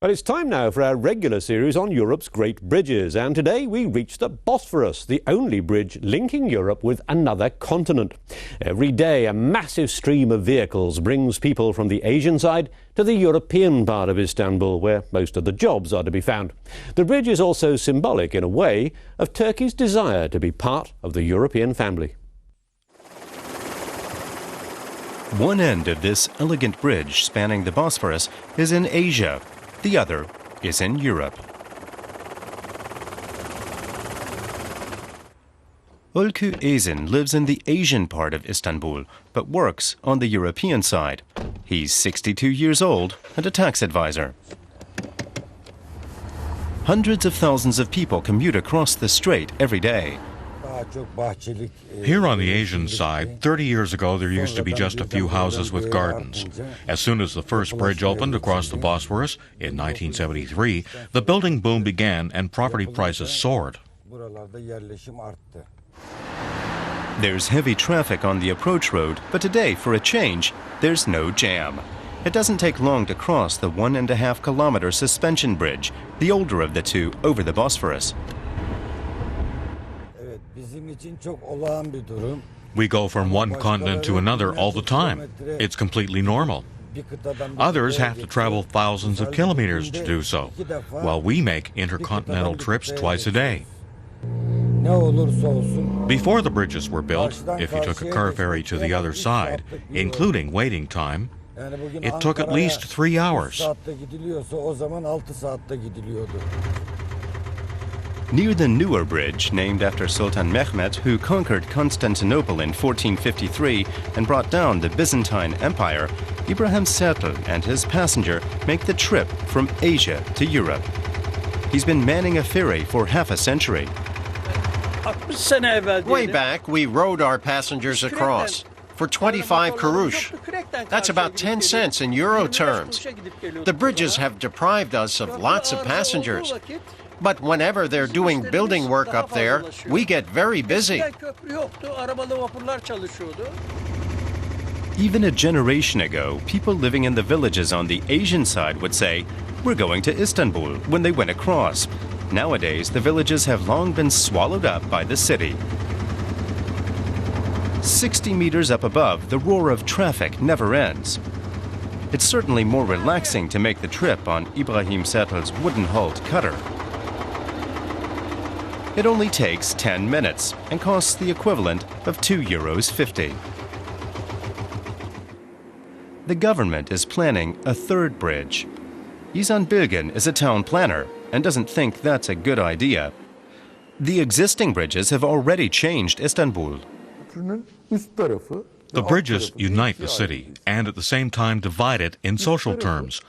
Well, it's time now for our regular series on Europe's great bridges, and today we reach the Bosporus, the only bridge linking Europe with another continent. Every day a massive stream of vehicles brings people from the Asian side to the European part of Istanbul, where most of the jobs are to be found. The bridge is also symbolic, in a way, of Turkey's desire to be part of the European family. One end of this elegant bridge spanning the Bosporus is in Asia. The other is in Europe. Ülkü Ezin lives in the Asian part of Istanbul, but works on the European side. He's 62 years old and a tax advisor. Hundreds of thousands of people commute across the strait every day. Here on the Asian side, 30 years ago there used to be just a few houses with gardens. As soon as the first bridge opened across the Bosporus in 1973, the building boom began and property prices soared. There's heavy traffic on the approach road, but today, for a change, there's no jam. It doesn't take long to cross the 1.5-kilometer suspension bridge, the older of the two, over the Bosphorus. We go from one continent to another all the time. It's completely normal. Others have to travel thousands of kilometers to do so, while we make intercontinental trips twice a day. Before the bridges were built, if you took a car ferry to the other side, including waiting time, it took at least 3 hours. Near the newer bridge, named after Sultan Mehmet, who conquered Constantinople in 1453 and brought down the Byzantine Empire, Ibrahim Sertel and his passenger make the trip from Asia to Europe. He's been manning a ferry for half a century. Way back, we rowed our passengers across for 25 kurush. That's about 10 cents in euro terms. The bridges have deprived us of lots of passengers. But whenever they're doing building work up there, we get very busy. Even a generation ago, people living in the villages on the Asian side would say, "We're going to Istanbul," when they went across. Nowadays, the villages have long been swallowed up by the city. 60 meters up above, the roar of traffic never ends. It's certainly more relaxing to make the trip on Ibrahim Sertel's wooden-hulled cutter. It only takes 10 minutes and costs the equivalent of €2.50. The government is planning a third bridge. Izan Bilgin is a town planner and doesn't think that's a good idea. The existing bridges have already changed Istanbul. The bridges unite the city and at the same time divide it in social terms.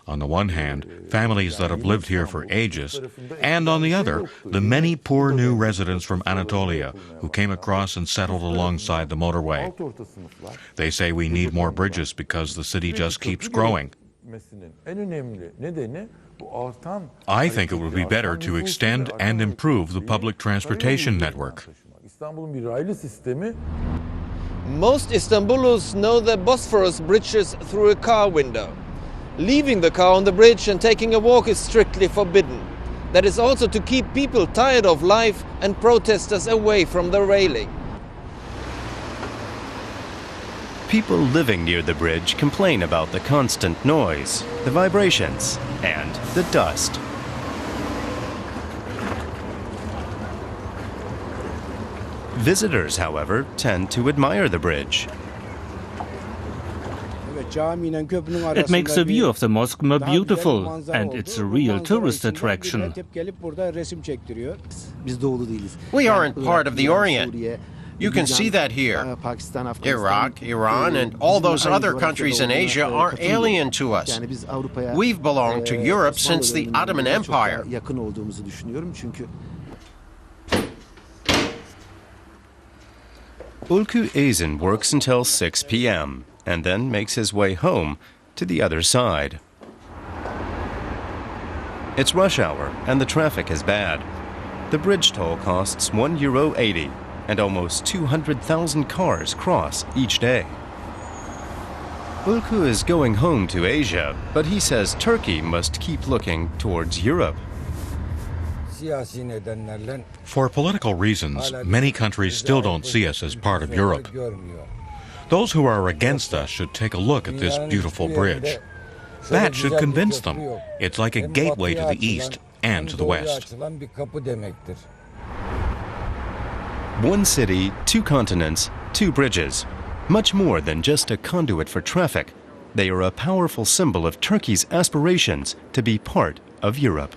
On the one hand, families that have lived here for ages, and on the other, the many poor new residents from Anatolia who came across and settled alongside the motorway. They say we need more bridges because the city just keeps growing. I think it would be better to extend and improve the public transportation network. Most Istanbulis know the Bosporus bridges through a car window. Leaving the car on the bridge and taking a walk is strictly forbidden. That is also to keep people tired of life and protesters away from the railing. People living near the bridge complain about the constant noise, the vibrations, and the dust. Visitors, however, tend to admire the bridge. It makes the view of the mosque more beautiful, and it's a real tourist attraction. We aren't part of the Orient. You can see that here. Iraq, Iran, and all those other countries in Asia are alien to us. We've belonged to Europe since the Ottoman Empire. Ülkü Ezin works until 6 p.m. and then makes his way home to the other side. It's rush hour and the traffic is bad. The bridge toll costs €1.80 and almost 200,000 cars cross each day. Ulku is going home to Asia, but he says Turkey must keep looking towards Europe. For political reasons, many countries still don't see us as part of Europe. Those who are against us should take a look at this beautiful bridge. That should convince them. It's like a gateway to the east and to the west. One city, two continents, two bridges. Much more than just a conduit for traffic. They are a powerful symbol of Turkey's aspirations to be part of Europe.